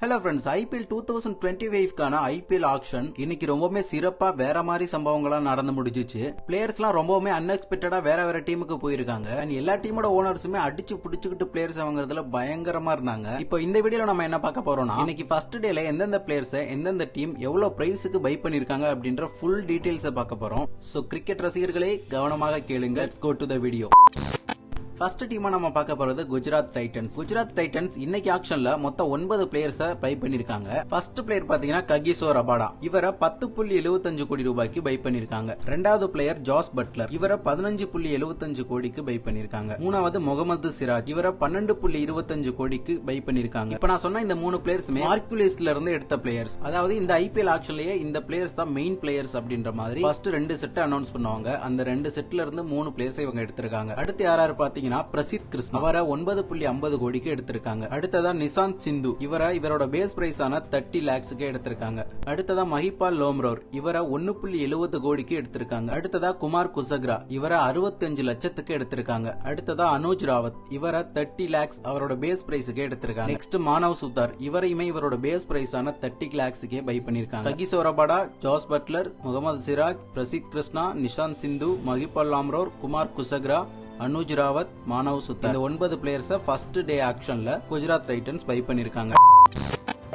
Hello friends, IPL 2025க்கான IPL auction இன்னைக்கு ரொம்பவே சிறப்பா வேற மாதிரி சம்பவங்களா நடந்து முடிஞ்சிச்சு. பிளேயர்ஸ்லாம் ரொம்பவே அன்எக்ஸ்பெக்டடா வேற டீமுக்கு போயிருக்காங்க. அண்ட் எல்லா டீமோட ஓனர்ஸுமே அடிச்சு புடிச்சுக்கிட்டு பிளேயர்ஸ் வாங்குறதுல பயங்கரமா இருந்தாங்க. இப்போ இந்த வீடியோல நம்ம என்ன பார்க்க போறோம்னா, இன்னைக்கு ஃபர்ஸ்ட் டேல எந்தெந்த பிளேயர்ஸ் எந்தெந்த டீம் எவ்வளவு பிரைஸுக்கு பை பண்ணிருக்காங்க அப்படின்ற ஃபுல் டீடைல்ஸ் பார்க்க போறோம். சோ கிரிக்கெட் ரசிகர்களே கவனமாக கேளுங்க. Let's go to the video. First டீமா நம்ம பார்க்க போறது குஜராத் டைட்டன்ஸ். குஜராத் டைட்டன்ஸ் இன்னைக்கு ஆக்ஷன்ல மொத்தம் 9 பிளேயர்ஸ் பை பண்ணிருக்காங்க. ஃபர்ஸ்ட் பிளேயர் பாத்தீங்கன்னா ககிசோ ரபாடா. இவரை 10.75 கோடி ரூபாய்க்கு பை பண்ணிருக்காங்க. ரெண்டாவது பிளேயர் ஜாஸ் பட்லர். இவரை 15.75 கோடிக்கு பை பண்ணிருக்காங்க. மூணாவது முகமது சிராஜ். இவரை 12.25 கோடிக்கு பை பண்ணிருக்காங்க. இப்ப நான் சொன்ன இந்த 3 பிளேயர்ஸ்மே மார்க்குலேஸ்ல இருந்து எடுத்த பிளேயர்ஸ். அதாவது இந்த ஐபிஎல் ஆக்ஷன்லயே இந்த பிளேயர்ஸ் தான் மெயின் பிளேயர்ஸ் அப்படின்ற மாதிரி ஃபர்ஸ்ட் 2 செட் அனௌன்ஸ் பண்ணுவாங்க. அந்த 2 செட்ல இருந்து 3 பிளேயர்ஸ் இவங்க எடுத்திருக்காங்க. அடுத்து யாராரு பாத்தீங்கன்னா பிரசித் கிருஷ்ணா. அவரை 9.50 கோடிக்கு எடுத்திருக்காங்க. அடுத்ததா நிசாந்த் சிந்து. இவரோட பேஸ் பிரைஸ் ஆன 30 lakhsக்கு எடுத்திருக்காங்க. அடுத்ததா மஹிபால் லோம்ரோர். இவரை 1.70 கோடிக்கு எடுத்திருக்காங்க. அடுத்ததா குமார் குசக்ரா. இவரை 65 லட்சத்துக்கு எடுத்திருக்காங்க. அடுத்ததா அனுஜ் ராவத். இவரை 30 lakhs அவரோட பேஸ் பிரைஸ்க்கு எடுத்திருக்காங்க. நெக்ஸ்ட் மானவ் சுதார். இவரையுமே இவரோட பேஸ் பிரைஸ் ஆன 30 lakhsக்கே பை பண்ணிருக்காங்க. Kagiso Rabada, Jos Buttler, Mohammed Siraj, Prasidh Krishna, Nishant Sindhu, Mahipal Lomror, Kumar Kushagra, Anuj Rawat, Manav Suthar. இந்த 9 பிளேயர்ஸ் ஃபர்ஸ்ட் டே ஆக்ஷன்ல குஜராத் டைட்டன்ஸ் பை பண்ணிருக்காங்க.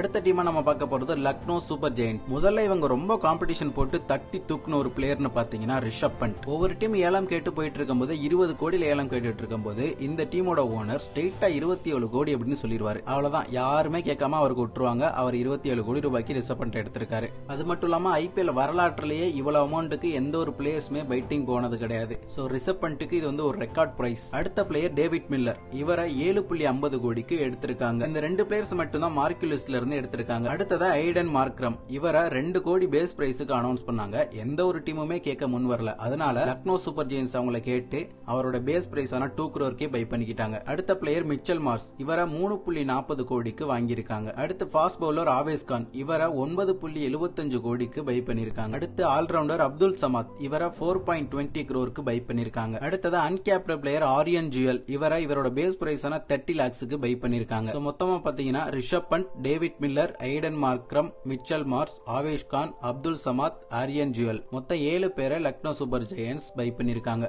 அடுத்த டீமா நம்ம பார்க்க போறது லக்னோ சூப்பர் ஜெயண்ட். முதல்ல இவங்க ரொம்ப காம்படிஷன் போட்டு தட்டி தூக்குன ஒரு பிளேயர்னு பாத்தீங்கன்னா ரிஷப் பண்ட். ஒவ்வொரு டீம் ஏலம் கேட்டு போயிட்டு இருக்கும்போது 20 கோடியில ஏலம் கேட்டுட்டு இருக்கும்போது இந்த டீமோட ஓனர் ஸ்ட்ரெயிட்டா 27 கோடி அப்படின்னு சொல்லிடுவாரு. அவ்வளவுதான், யாருமே கேட்காம அவருக்கு விட்டுருவாங்க. அவர் 27 கோடி ரூபாய்க்கு ரிஷப் பண்ட் எடுத்திருக்காரு. அது மட்டும் இல்லாம ஐபிஎல் வரலாற்றிலேயே இவ்வளவு அமௌண்ட்டுக்கு எந்த ஒரு பிளேயர்ஸுமே பைட்டிங் போனது கிடையாது. சோ ரிஷப் பண்ட்டுக்கு இது ஒரு ரெக்கார்ட் பிரைஸ். அடுத்த பிளேயர் டேவிட் மில்லர். இவரை 7.50 கோடிக்கு எடுத்திருக்காங்க. இந்த 2 பிளேயர்ஸ் மட்டும் தான் மார்க்குலிஸ்ட்ல எடுத்திருக்காங்க. அடுத்ததா ஐடன் மார்க்ரம். இவரை 2 கோடி பேஸ் பிரைஸுக்கு அனௌன்ஸ் பண்ணாங்க. எந்த ஒரு டீமுமே கேட்க முன் வரல. அதனால லக்னோ சூப்பர் ஜெயின்ஸ் அவங்களை கேட்டு அவரோட பேஸ் பிரைஸ் ஆன 2 crore பை பண்ணிக்கிட்டாங்க. அடுத்த பிளேயர் மிச்சல் மார்ஸ். இவரை 3.40 கோடிக்கு வாங்கியிருக்காங்க. அடுத்து ஃபாஸ்ட் பவுலர் ஆவேஸ் கான். இவரை 9.75 கோடிக்கு பை பண்ணிருக்காங்க. அடுத்து ஆல்ரவுண்டர் அப்துல் சமாத். இவரை 4.20 crore பை பண்ணிருக்காங்க. அடுத்தது அன்கேப்டு பிளேயர் ஆரியன் ஜுவல். இவரோட பேஸ் பிரைஸ் ஆன 30 lakhsக்கு பை பண்ணிருக்காங்க. மொத்தமா பாத்தீங்கன்னா Rishabh Pant, David Miller, Aiden Markram, Mitchell Marsh, Avesh Khan, Abdul Samad, Aryan Juyal, மொத்தம் 7 பேரை லக்னோ சூப்பர் ஜெயண்ட்ஸ் பை பண்ணிருக்காங்க.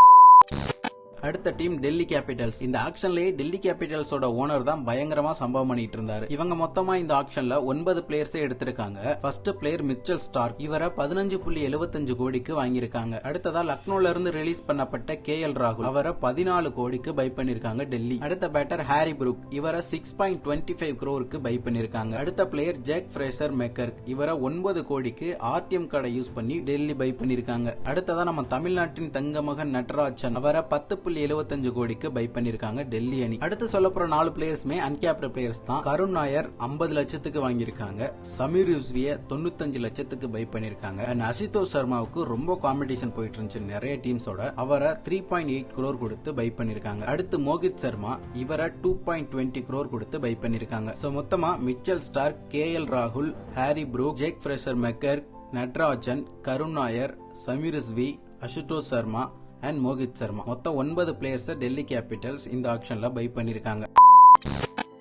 அடுத்த டீம் டெல்லி கேபிட்டல்ஸ். இந்த ஆக்ஷன்லயே டெல்லி கேபிட்டல்ஸோட ஓனர் தான் பயங்கரமா சம்பவம் பண்ணிட்டு இருந்தாரு. இவங்க மொத்தமா இந்த ஆக்ஷன்ல 9 பிளேயர்ஸ் எடுத்திருக்காங்க. First player Mitchell Stark. இவரை 15.75 கோடிக்கு வாங்கியிருக்காங்க. அடுத்ததா லக்னோல இருந்து ரிலீஸ் பண்ணப்பட்ட KL ராகுல். அவரை 14 கோடிக்கு பை பண்ணிருக்காங்க டெல்லி. அடுத்த பேட்டர் ஹாரி புரூக். இவரை 6.25 crore பை பண்ணிருக்காங்க. அடுத்த பிளேயர் ஜேக் ஃப்ரேசர் மேக்கர். இவரை 9 கோடிக்கு RTM கார்டை யூஸ் பண்ணி டெல்லி பை பண்ணிருக்காங்க. அடுத்ததா நம்ம தமிழ்நாட்டின் தங்கமகன் நட்ராஜன். அவரை 10.75 கோடிக்கு பை பண்ணிருக்காங்க டெல்லி அணி. அடுத்து சொல்ல போற 4 பிளேயர்ஸ்மே அன்கேப்டு பிளேயர்ஸ் தான். கருண் நாயர் 50 லட்சத்துக்கு வாங்கியிருக்காங்க. சமீர் யூஸ்விய 95 லட்சத்துக்கு பை பண்ணிருக்காங்க. அசுதோஷ் சர்மாவுக்கு ரொம்ப காம்படிஷன் போயிட்டு இருந்துச்சு நிறைய டீம்ஸோட. அவரை 3.8 crore கொடுத்து பை பண்ணிருக்காங்க. அடுத்து மோகித் சர்மா. இவரை 2.20 crore கொடுத்து பை பண்ணிருக்காங்க. சோ மொத்தமா மிச்சல் ஸ்டார்க், KL ராகுல், Harry Brook, Jake Fraser McGurk, Natarajan, Karun Nair, Sameer Rizvi, Ashutosh Sharma and Mohit Sharma, மொத்தம் 9 பிளேயர்ஸ் டெல்லி கேபிட்டல்ஸ் இந்த ஆக்ஷன்ல பை பண்ணிருக்காங்க.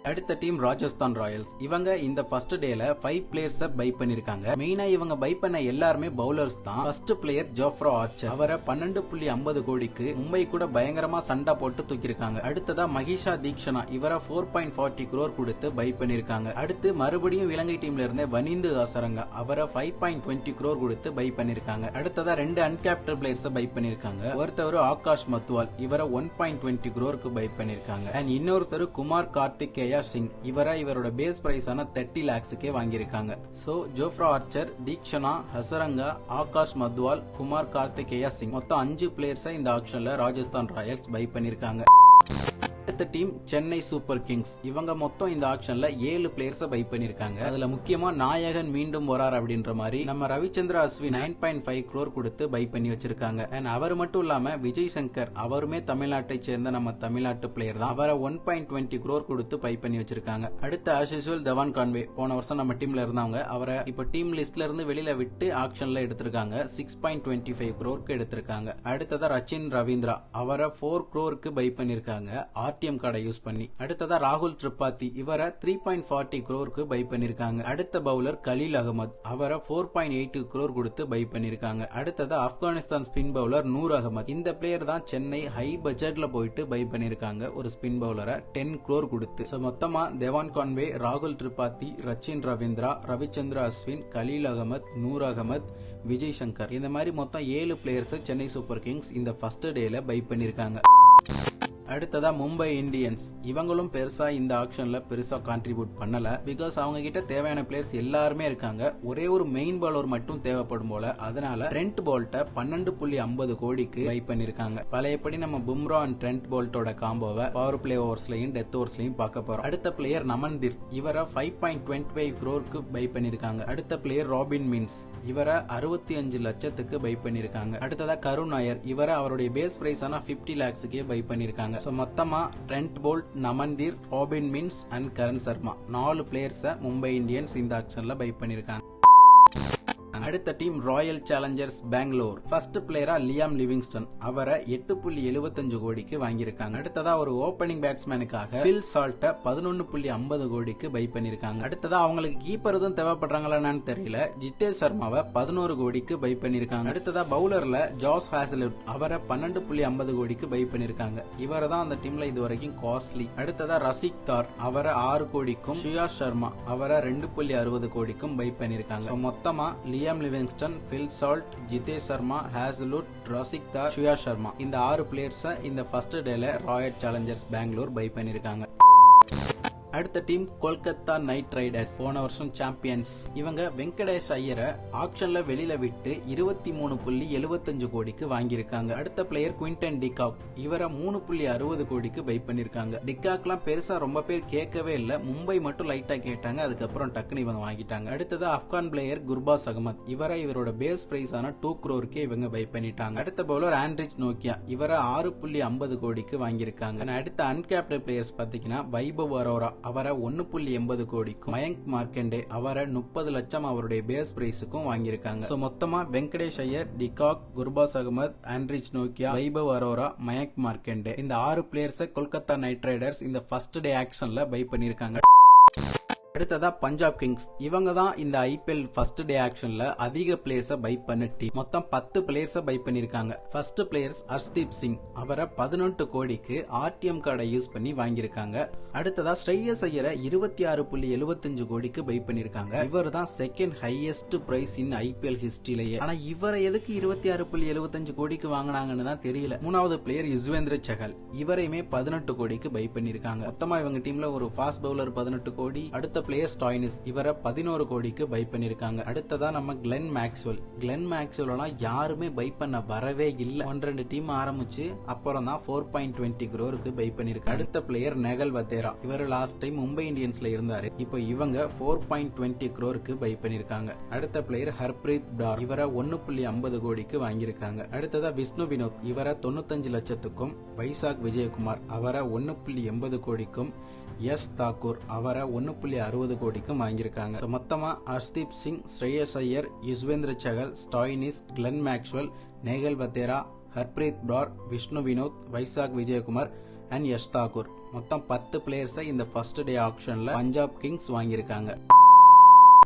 அடுத்த டீம் ராஜஸ்தான் ராயல்ஸ். இவங்க இந்த ஃபர்ஸ்ட் டேல 5 பிளேயர்ஸ் பை பண்ணிருக்காங்க. மெயினா இவங்க பை பண்ண எல்லாருமே பவுலர்ஸ் தான். First player Jofra Archer. அவரை 12.50 கோடிக்கு மும்பை கூட பயங்கரமா சண்டை போட்டு தூக்கிருக்காங்க. அடுத்ததா மகிஷா தீக்ஷனா. இவரை 4.40 crore கொடுத்து பை பண்ணிருக்காங்க. அடுத்து மறுபடியும் இலங்கை டீம்ல இருந்த வனிந்து ஆசரங்கா. அவரை 5.20 crore கொடுத்து பை பண்ணிருக்காங்க. அடுத்ததா 2 அன்கேப்டு பிளேயர்ஸ் பை பண்ணிருக்காங்க. ஒருத்தவர் ஆகாஷ் மத்வால். இவரை 1.20 crore பை பண்ணிருக்காங்க. அண்ட் இன்னொருத்தர் குமார் கார்த்திகேயா சிங். இவரோட பேஸ் பிரைஸ் ஆன 30 lakhsக்கே வாங்கியிருக்காங்க. So Jofra Archer, Theekshana, Hasaranga, Akash Madhwal, Kumar Kartikeya Singh, மொத்தம் 5 பிளேயர்ஸ் இந்த ஆக்ஷன்ல ராஜஸ்தான் ராயல்ஸ் பை பண்ணிருக்காங்க. அடுத்த டீம் சென்னை சூப்பர் கிங்ஸ். இவங்க மொத்தம் இந்த ஆக்ஷன்ல 7 பிளேயர்ஸ் பை பண்ணிருக்காங்க. அதுல முக்கியமா நாயகன் மீண்டும் வரார் அப்படின்ற மாதிரி நம்ம ரவிச்சந்திர அஸ்வின் 9.5 crore கொடுத்து பை பண்ணி வச்சிருக்காங்க. அண்ட் அவர் மட்டும் இல்லாம விஜய் சங்கர், அவருமே தமிழ்நாட்டை சேர்ந்த நம்ம தமிழ்நாட்டு பிளேயர் தான். அவரை 1.20 crore கொடுத்து பை பண்ணி வச்சிருக்காங்க. அடுத்த ஆஷிஷுவல் தவான் கான்வே. போன வருஷம் நம்ம டீம்ல இருந்தவங்க. அவரை இப்ப டீம் லிஸ்ட்ல இருந்து வெளியில விட்டு ஆக்ஷன்ல எடுத்திருக்காங்க. 6.25 crore எடுத்திருக்காங்க. அடுத்ததா ரச்சின் ரவீந்திரா. அவரை 4 crore பை பண்ணிருக்காங்க. ஆர்டிஎம் கார்டை யூஸ் பண்ணி. அடுத்ததா ராகுல் திரிபாதி, இவரை 3.40 crore பை பண்ணிருக்காங்க. அடுத்த பவுலர் கலீல் அகமது, அவரை 4.8 crore கொடுத்து பை பண்ணிருக்காங்க. அடுத்ததா ஆப்கானிஸ்தான் ஸ்பின் பவுலர் நூர் அகமது, இந்த பிளேயர் தான் சென்னை ஹை பட்ஜெட்ல போயிட்டு பை பண்ணிருக்காங்க ஒரு ஸ்பின் பவுலரை 10 crore கொடுத்து. மொத்தமா தேவான் கான்வே, ராகுல் திரிபாதி, ரச்சின் ரவீந்திரா, ரவிச்சந்திர அஸ்வின், கலீல் அகமது, நூர் அகமது, விஜய் சங்கர், இந்த மாதிரி மொத்தம் 7 பிளேயர்ஸ் சென்னை சூப்பர் கிங்ஸ் இந்த ஃபர்ஸ்ட் டேல பை பண்ணிருக்காங்க. அடுத்ததா மும்பை இந்தியன்ஸ், இவங்களும் பெருசா இந்த ஆக்ஷன்ல பெருசா கான்ட்ரிபியூட் பண்ணல. பிகாஸ் அவங்க கிட்ட தேவையான பிளேயர்ஸ் எல்லாருமே இருக்காங்க. ஒரே ஒரு மெயின் பவுலர் மட்டும் தேவைப்படும் போல. அதனால ட்ரெண்ட் போல்ட்ட 12.50 கோடிக்கு பை பண்ணிருக்காங்க. பழையபடி நம்ம பும்ரா அண்ட் ட்ரெண்ட் போல்ட்டோட காம்போவை பவர் பிளே ஓவர்ஸ்லயும் டெத் ஓவர்ஸ்லயும் பார்க்க போறோம். அடுத்த பிளேயர் நமன்தீர், இவரை 5.25 crore பை பண்ணிருக்காங்க. அடுத்த பிளேயர் ராபின் மீன்ஸ், இவரை 65 லட்சத்துக்கு பை பண்ணிருக்காங்க. அடுத்ததா கருண் நாயர், இவரை அவருடைய பேஸ் பிரைஸ் ஆன 50 lakhsக்கே பை பண்ணிருக்காங்க. மொத்தமா Trent Boult, Naman Dhir, robin means and Karan Sharma 4 பிளேயர்ஸ Mumbai Indians இந்த ஆக்ஷன்ல பை பண்ணிருக்காங்க. அடுத்த team Royal Challengers Bangalore. First பிளேயரா லியாம் லிவிங்ஸ்டன், அவரை 8.75 கோடிக்கு வாங்கியிருக்காங்க. அடுத்ததா ஒரு ஓபனிங் பேட்ஸ்மேனுக்காக பில் சால்ட்ட 11.50 கோடிக்கு பை பண்ணிருக்காங்க. அடுத்ததா அவங்களுக்கு கீப்பர் எதுவும் தேவைப்படுறாங்களான்னு தெரியல, ஜிதேஷ் சர்மாவை 11 கோடிக்கு பை பண்ணிருக்காங்க. அடுத்ததா பவுலர்ல ஜாஸ் ஹேசல்வுட், அவரை 12.50 கோடிக்கு பை பண்ணிருக்காங்க. இவரை தான் அந்த டீம்ல இது வரைக்கும் காஸ்ட்லி. அடுத்ததா ரசிக் தார், அவரை 6 கோடிக்கும், சுயாஷ் சர்மா அவரை 2.60 கோடிக்கும் பை பண்ணிருக்காங்க. மொத்தமா Liam Livingstone, Phil Salt, Jitesh Sharma, Hazlewood, Rasikh Dar, Suyash Sharma இந்த 6 பிளேயர்ஸ இந்த ஃபர்ஸ்ட் டேல ராயல் சேலஞ்சர்ஸ் பெங்களூர் பை பண்ணிருக்காங்க. அடுத்த டீம் கொல்கத்தா நைட் ரைடர்ஸ், போன வருஷம் சாம்பியன்ஸ். இவங்க வெங்கடேஷ் ஐயரை ஆக்ஷன்ல வெளியில விட்டு 23.75 கோடிக்கு வாங்கியிருக்காங்க. அடுத்த பிளேயர் குவிண்டன் டிகாக், இவரை 3.60 கோடிக்கு பை பண்ணிருக்காங்க. டிகாக்லாம் பெருசா ரொம்ப பேர் கேட்கவே இல்ல, மும்பை மட்டும் லைட்டா கேட்டாங்க, அதுக்கப்புறம் டக்குன்னு இவங்க வாங்கிட்டாங்க. அடுத்தது ஆப்கான் பிளேயர் குர்பாஸ் அகமது, இவரை இவரோட பேஸ் பிரைஸ் ஆன 2 crore இவங்க பை பண்ணிட்டாங்க. அடுத்த பவுலர் ஆண்ட்ரிச் நோக்கியா, இவரை 6.50 கோடிக்கு வாங்கியிருக்காங்க. அடுத்த அன்கேப்டு பிளேயர்ஸ் பாத்தீங்கன்னா வைபவ் அரோரா, அவரை 1.80 கோடிக்கும், மயங்க் மார்க்கண்டே அவரை 30 லட்சம் அவருடைய பேஸ் பிரைஸுக்கும் வாங்கியிருக்காங்க. மொத்தமா வெங்கடேஷ் ஐயர், டிகாக், குர்பாஸ் அகமது, ஆண்ட்ரிச் நோக்கியா, வைபவ் அரோரா, மயங்க் மார்க்கண்டே இந்த 6 பிளேயர்ஸ் கொல்கத்தா நைட் ரைடர்ஸ் இந்த ஃபர்ஸ்ட் டே ஆக்ஷன்ல பை பண்ணிருக்காங்க. அடுத்ததா பஞ்சாப் கிங்ஸ், இவங்க தான் இந்த ஐபிஎல் ஃபர்ஸ்ட் டே ஆக்ஷன்ல அதிக பிளேயர்ஸ பை பண்ண டீம். மொத்தம் 10 பிளேயர்ஸ பை பண்ணிருக்காங்க. ஃபர்ஸ்ட் பிளேயர்ஸ் ஹர்ஷ்தீப் சிங், அவரை 18 கோடிக்கு ஆர்டிஎம் கார்டை யூஸ் பண்ணி வாங்கியிருக்காங்க. அடுத்ததா ஸ்ரேயஸ் ஐயரை 26.75 கோடிக்கு பை பண்ணிருக்காங்க. இவர் தான் second highest price in IPL ஹிஸ்டரியிலேயே. ஆனா இவரை எதுக்கு 26.75 கோடிக்கு வாங்கினாங்கன்னு தான் தெரியல. மூணாவது பிளேயர் யுஸ்வேந்திர சஹல், இவரையுமே 18 கோடிக்கு பை பண்ணிருக்காங்க. மொத்தமா இவங்க டீம்ல ஒரு ஃபாஸ்ட் பவுலர் 18 கோடி, அடுத்த பிளேயர் ஸ்டாய்னிஸ், இவரை 11 கோடிக்கு பை பண்ணிருக்காங்க. அடுத்ததா நம்ம கிளென் மேக்ஸ்வெல் யாருமே பை பண்ண வரவே இல்ல. 1-2 டீம் ஆரம்பிச்சு அப்புறம் தான் 4.20 crore பை பண்ணிருக்காங்க. அடுத்த பிளேயர் நெகல் வதேரா, இவர் லாஸ்ட் டைம் மும்பை இந்தியன்ஸ்ல இருந்தாரு, இப்போ இவங்க 4.20 crore பை பண்ணிருக்காங்க. அடுத்த பிளேயர் ஹர்ப்ரீத் பிரார், இவரை 1.50 கோடிக்கு வாங்கியிருக்காங்க. அடுத்ததா விஷ்ணு வினோத், இவரை 95 லட்சத்துக்கும், வைசாக் விஜயகுமார் அவரை 1.80 கோடிக்கும், எஸ் தாக்கூர் அவரை 1.60 கோடிக்கும் வாங்கியிருக்காங்க. மொத்தமா Arshdeep Singh, Shreyas Iyer, Yuzvendra Chahal, Stoinis, Glenn Maxwell, Nehal Wadhera, Harpreet Brar, Vishnu Vinod, Vyshak Vijaykumar and Yash Thakur மொத்தம் 10 பிளேயர்ஸை இந்த ஃபர்ஸ்ட் டே ஆக்ஷன்ல பஞ்சாப் கிங்ஸ் வாங்கியிருக்காங்க.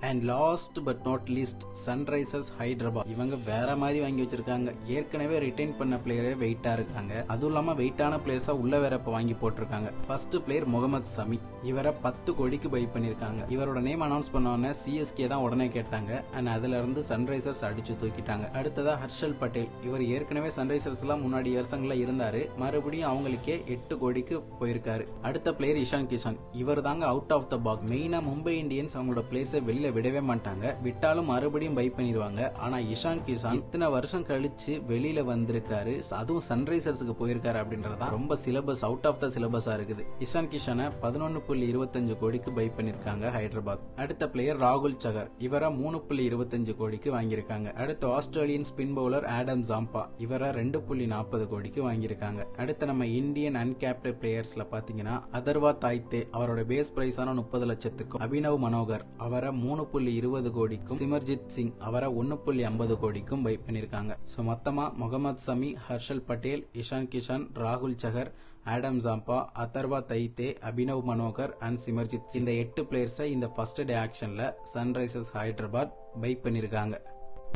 And last but not least Sunrisers Hyderabad, இவங்க வேற மாதிரி வாங்கி வச்சிருக்காங்க. ஏற்கனவே ரிட்டைன் பண்ண பிளேயரே வெயிட்டா இருக்காங்க, அதுவும் இல்லாம வெயிட்டான பிளேயர்ஸா உள்ள வேற வாங்கி போட்டிருக்காங்க. ஃபர்ஸ்ட் பிளேயர் முகமது சமி, இவரை 10 கோடிக்கு பை பண்ணிருக்காங்க. இவரோட நேம் அனௌன்ஸ் பண்ண உடனே சிஎஸ்கே தான் உடனே கேட்டாங்க, அண்ட் அதுல இருந்து சன்ரைசர்ஸ் அடிச்சு தூக்கிட்டாங்க. அடுத்ததா ஹர்ஷல் பட்டேல், இவர் ஏற்கனவே சன்ரைசர்ஸ் எல்லாம் முன்னாடி வருஷங்கள இருந்தாரு, மறுபடியும் அவங்களுக்கே 8 கோடிக்கு போயிருக்காரு. அடுத்த பிளேயர் இஷான் கிஷான், இவர் தாங்க அவுட் ஆஃப் த பாக்ஸ். மெயினா மும்பை இந்தியன்ஸ் அவங்களோட பிளேயர்ஸை வெளியில விடவே மாட்டாங்க, விட்டாலும் மறுபடியும் பை பண்ணிடுவாங்க. ஆனா இஷான் கிஷான் இத்தனை வருஷம் கழிச்சு வெளியில வந்திருக்காரு, அதுவும் சன்ரைசர்ஸுக்கு போயிருக்காரு அப்படின்றதா ரொம்ப சிலபஸ் அவுட் ஆஃப் த சிலபஸா இருக்குது. இஷான் கிஷானை 11.25 கோடிக்கு பை பண்ணிருக்காங்க ஹைதராபாத். அடுத்த பிளேயர் ராகுல் சகர், இவரை 3.25 கோடிக்கு வாங்கியிருக்காங்க. அடுத்த Australian spin bowler Adam Zampa, இவரை 2.40 கோடிக்கு வாங்கியிருக்காங்க. அடுத்த நம்ம இந்தியன் அன்கேப்டு பிளேயர்ஸ்ல பாத்தீங்கன்னா அதர்வா தாய்த்தே, அவரோட பேஸ் பிரைஸான 30 லட்சத்துக்கும், அபினவ் மனோகர் அவரை 3.20 கோடிக்கும், சிமர்ஜித் சிங் அவரை 1.50 கோடிக்கும் பை பண்ணிருக்காங்க. மொத்தமா முகமது சமி, ஹர்ஷல் பட்டேல், இஷான் கிஷான், ராகுல் Chahar, Adam Zampa, Atharva Taide, Abhinav Manohar and Simarjeet. இந்த 8 பிளேயர்ஸை இந்த ஃபர்ஸ்ட் டே ஆக்ஷன்ல சன்ரைசர்ஸ் ஹைதராபாத் பை பண்ணிருக்காங்க.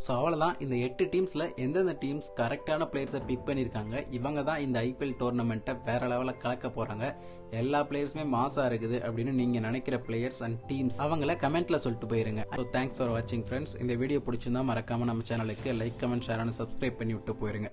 ஸோ அவ்வளோதான், இந்த 8 டீம்ஸ்ல எந்தெந்த டீம்ஸ் கரெக்டான பிளேயர்ஸை பிக் பண்ணியிருக்காங்க, இவங்க தான் இந்த ஐபிஎல் டோர்னமெண்ட்டை வேற லெவலில் கலக்க போறாங்க. எல்லா பிளேயர்ஸுமே மாசா இருக்குது அப்படின்னு நீங்க நினைக்கிற பிளேயர்ஸ் அண்ட் டீம்ஸ் அவங்கள கமெண்ட்ல சொல்லிட்டு போயிருங்க. ஸோ தேங்க்ஸ் ஃபார் வாட்சிங் ஃப்ரெண்ட்ஸ். இந்த வீடியோ பிடிச்சிருந்தா மறக்காம நம்ம சேனலுக்கு like, comment, share and subscribe பண்ணி விட்டு போயிருங்க.